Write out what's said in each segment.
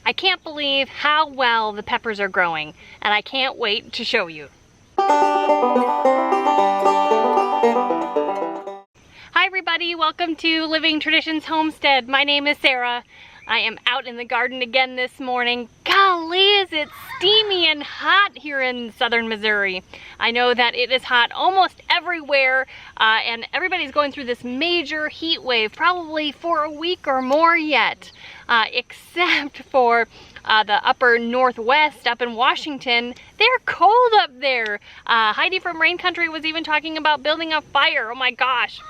I can't believe how well the peppers are growing, and I can't wait to show you. Hi everybody, welcome to Living Traditions Homestead. My name is Sarah. I am out in the garden again this morning. Golly, is it steamy and hot here in southern Missouri. I know that it is hot almost everywhere, and everybody's going through this major heat wave, probably for a week or more yet, except for the upper northwest up in Washington. They're cold up there. Heidi from Rain Country was even talking about building a fire. Oh my gosh.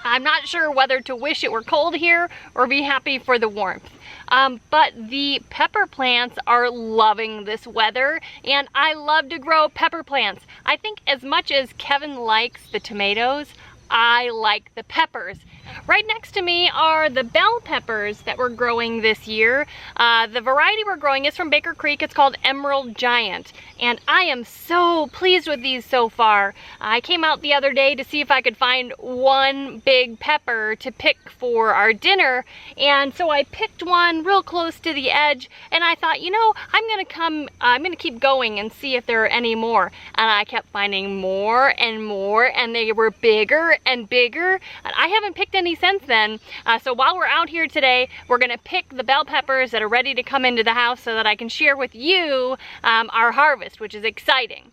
I'm not sure whether to wish it were cold here or be happy for the warmth. But the pepper plants are loving this weather, and I love to grow pepper plants. I think as much as Kevin likes the tomatoes, I like the peppers. Right next to me are the bell peppers that we're growing this year. The variety we're growing is from Baker Creek. It's called Emerald Giant, and I am so pleased with these so far. I came out the other day to see if I could find one big pepper to pick for our dinner, and so I picked one real close to the edge, and I thought, you know, I'm gonna keep going and see if there are any more. And I kept finding more and more, and they were bigger and bigger, and I haven't picked any since then. So while we're out here today, we're gonna pick the bell peppers that are ready to come into the house so that I can share with you our harvest, which is exciting.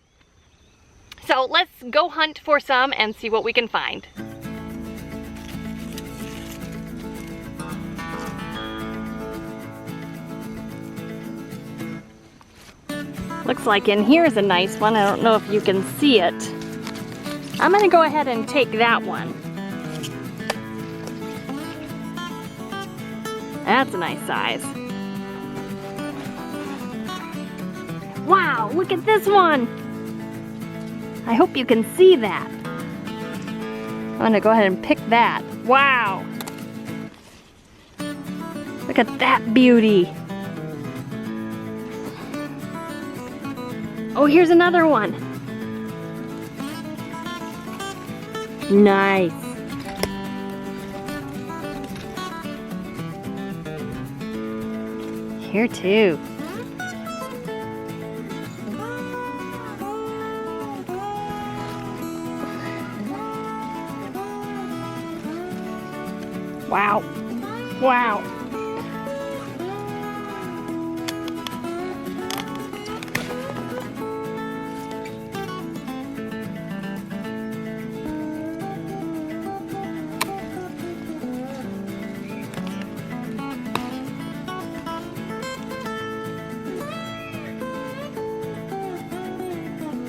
So let's go hunt for some and see what we can find. Looks like in here is a nice one. I don't know if you can see it. I'm gonna go ahead and take that one. That's a nice size. Wow, look at this one. I hope you can see that. I'm gonna go ahead and pick that. Wow. Look at that beauty. Oh, here's another one. Nice. Here too. Wow. Wow.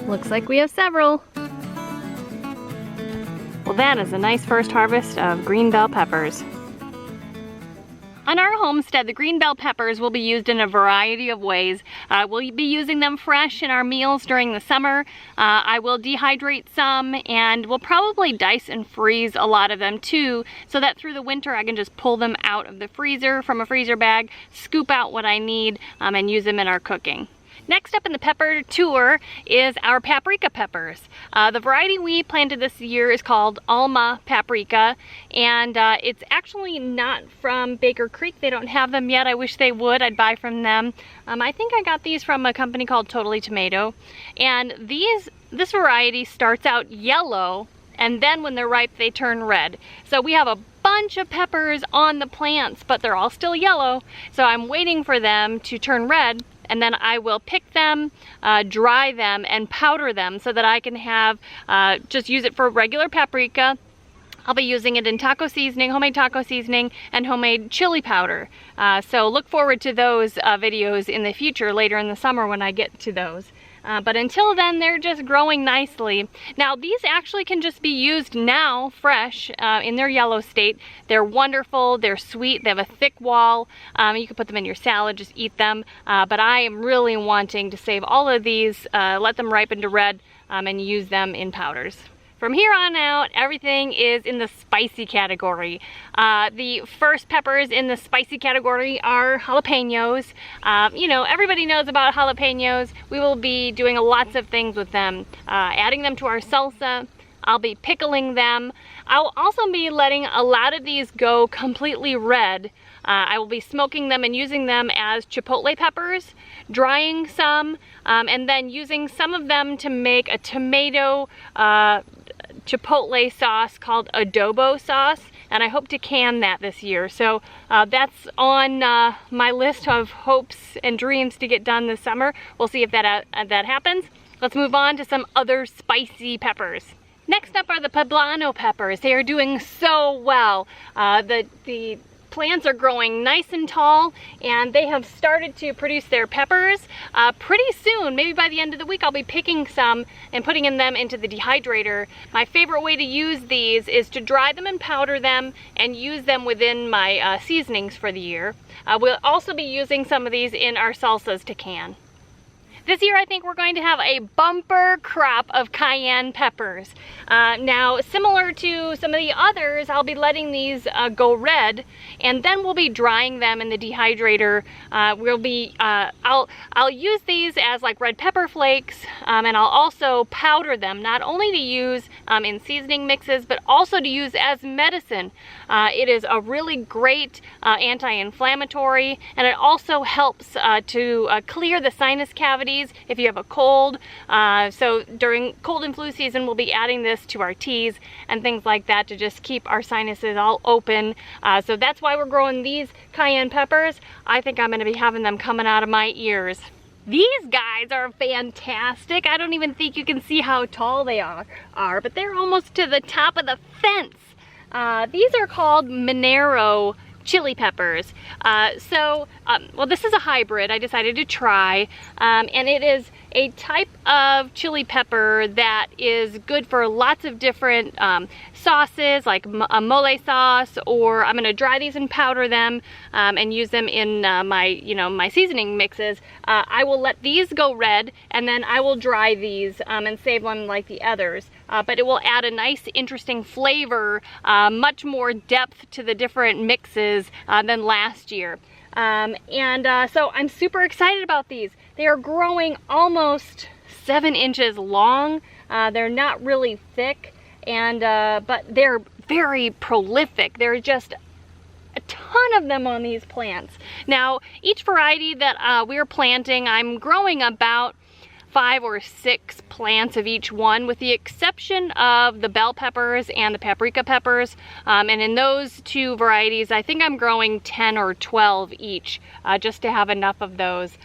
Looks like we have several. Well, that is a nice first harvest of green bell peppers. On our homestead, the green bell peppers will be used in a variety of ways. We'll be using them fresh in our meals during the summer. I will dehydrate some, and we'll probably dice and freeze a lot of them too, so that through the winter I can just pull them out of the freezer from a freezer bag, scoop out what I need, and use them in our cooking. Next up in the pepper tour is our Paprika Peppers. The variety we planted this year is called Alma Paprika, and it's actually not from Baker Creek. They don't have them yet. I wish they would. I'd buy from them. I think I got these from a company called Totally Tomato, and this variety starts out yellow, and then when they're ripe they turn red. So we have a bunch of peppers on the plants, but they're all still yellow, so I'm waiting for them to turn red, and then I will pick them, dry them, and powder them so that I can have, just use it for regular paprika. I'll be using it in taco seasoning, homemade taco seasoning, and homemade chili powder. So look forward to those videos in the future, later in the summer when I get to those. But until then, they're just growing nicely. Now, these actually can just be used now, fresh, in their yellow state. They're wonderful, they're sweet, they have a thick wall. You can put them in your salad, just eat them. But I am really wanting to save all of these, let them ripen to red, and use them in powders. From here on out, everything is in the spicy category. The first peppers in the spicy category are jalapenos. You know, everybody knows about jalapenos. We will be doing lots of things with them, adding them to our salsa. I'll be pickling them. I'll also be letting a lot of these go completely red I will be smoking them and using them as chipotle peppers, drying some, and then using some of them to make a tomato chipotle sauce called adobo sauce, and I hope to can that this year. So that's on my list of hopes and dreams to get done this summer. We'll see if that happens. Let's move on to some other spicy peppers. Next up are the Poblano peppers. They are doing so well. The plants are growing nice and tall, and they have started to produce their peppers. Pretty soon, maybe by the end of the week, I'll be picking some and putting them into the dehydrator. My favorite way to use these is to dry them and powder them and use them within my seasonings for the year. We'll also be using some of these in our salsas to can. This year I think we're going to have a bumper crop of cayenne peppers. Now, similar to some of the others, I'll be letting these go red, and then we'll be drying them in the dehydrator. I'll use these as like red pepper flakes, and I'll also powder them, not only to use in seasoning mixes, but also to use as medicine. It is a really great anti-inflammatory, and it also helps to clear the sinus cavities if you have a cold. So during cold and flu season, we'll be adding this to our teas and things like that to just keep our sinuses all open. So that's why we're growing these cayenne peppers. I think I'm going to be having them coming out of my ears. These guys are fantastic. I don't even think you can see how tall they are, but they're almost to the top of the fence. These are called Manero chili peppers. Well, this is a hybrid I decided to try, and it is a type of chili pepper that is good for lots of different sauces, like a mole sauce, or I'm gonna dry these and powder them and use them in my seasoning mixes. I will let these go red, and then I will dry these and save them like the others. But it will add a nice, interesting flavor, much more depth to the different mixes than last year. So I'm super excited about these. They are growing almost 7 inches long. They're not really thick, but they're very prolific. There are just a ton of them on these plants. Now, each variety that we're planting, I'm growing about 5 or 6 plants of each one, with the exception of the bell peppers and the paprika peppers. And in those 2 varieties, I think I'm growing 10 or 12 each, just to have enough of those.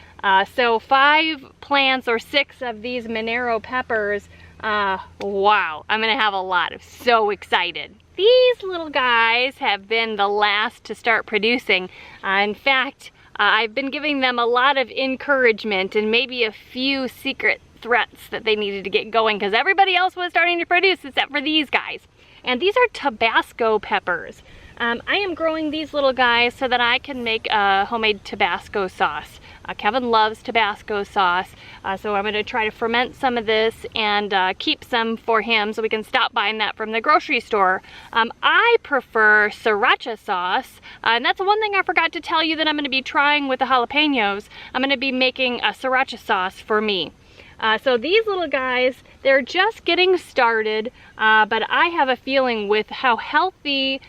So 5 plants or 6 of these Manero peppers. Wow, I'm gonna have a lot. I'm so excited. These little guys have been the last to start producing. In fact, I've been giving them a lot of encouragement and maybe a few secret threats that they needed to get going, because everybody else was starting to produce except for these guys. And these are Tabasco peppers. I am growing these little guys so that I can make a homemade Tabasco sauce. Kevin loves Tabasco sauce, so I'm going to try to ferment some of this and keep some for him so we can stop buying that from the grocery store. I prefer sriracha sauce, and that's one thing I forgot to tell you that I'm going to be trying with the jalapenos. I'm going to be making a sriracha sauce for me. So these little guys, they're just getting started, but I have a feeling with how healthy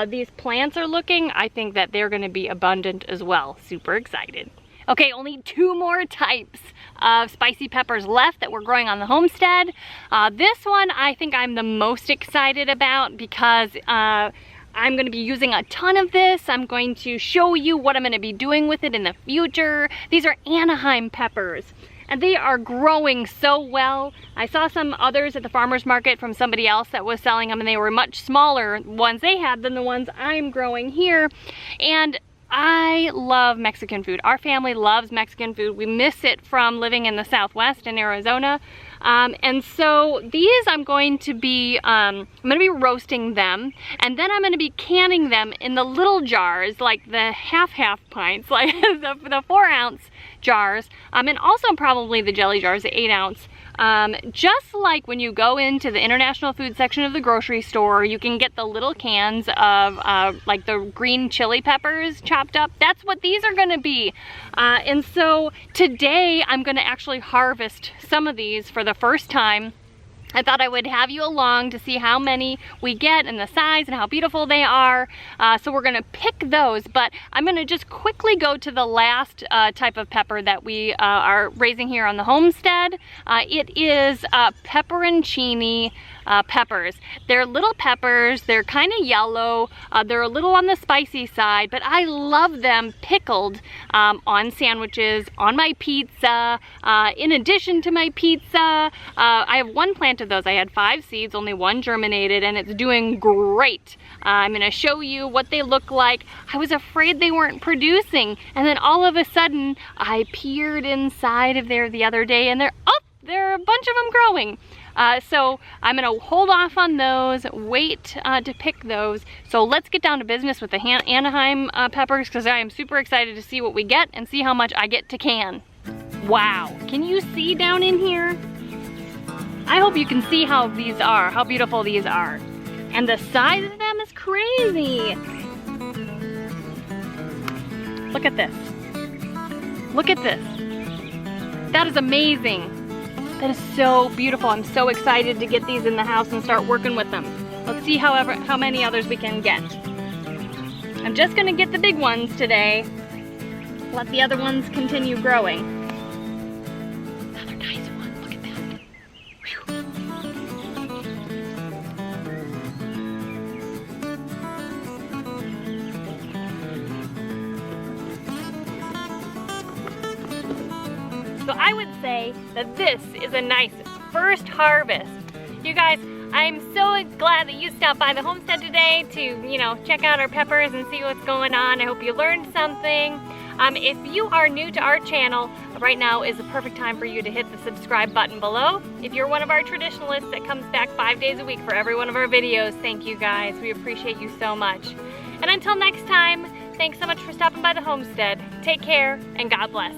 these plants are looking, I think that they're going to be abundant as well. Super excited. Okay, only 2 more types of spicy peppers left that we're growing on the homestead. This one I think I'm the most excited about because I'm going to be using a ton of this. I'm going to show you what I'm going to be doing with it in the future. These are Anaheim peppers, and they are growing so well. I saw some others at the farmer's market from somebody else that was selling them, and they were much smaller ones they had than the ones I'm growing here. And I love Mexican food. Our family loves Mexican food. We miss it from living in the Southwest in Arizona. And so these I'm going to be roasting them, and then I'm going to be canning them in the little jars, like the half pints, like the 4-ounce jars, and also probably the jelly jars, the 8-ounce. Just like when you go into the international food section of the grocery store, you can get the little cans of like the green chili peppers chopped up. That's what these are going to be. And so today I'm going to actually harvest some of these for the first time. I thought I would have you along to see how many we get and the size and how beautiful they are. So we're gonna pick those, but I'm gonna just quickly go to the last type of pepper that we are raising here on the homestead. It is Pepperoncini peppers. They're little peppers, they're kind of yellow, they're a little on the spicy side, but I love them pickled on sandwiches, on my pizza, in addition to my pizza. I have one plant of those. I had 5 seeds, only 1 germinated, and it's doing great. I'm gonna show you what they look like. I was afraid they weren't producing, and then all of a sudden I peered inside of there the other day and there are a bunch of them growing. So I'm gonna hold off on those, wait to pick those. So let's get down to business with the Anaheim peppers, because I am super excited to see what we get and see how much I get to can. Wow, can you see down in here? I hope you can see how these are, how beautiful these are. And the size of them is crazy. Look at this. Look at this. That is amazing. That is so beautiful. I'm so excited to get these in the house and start working with them. Let's see how many others we can get. I'm just gonna get the big ones today. Let the other ones continue growing. Another nice one, look at that. Whew. So I would say that this is a nice first harvest. You guys, I'm so glad that you stopped by the homestead today to, check out our peppers and see what's going on. I hope you learned something. If you are new to our channel, right now is the perfect time for you to hit the subscribe button below. If you're one of our traditionalists that comes back 5 days a week for every one of our videos, thank you guys. We appreciate you so much. And until next time, thanks so much for stopping by the homestead. Take care and God bless.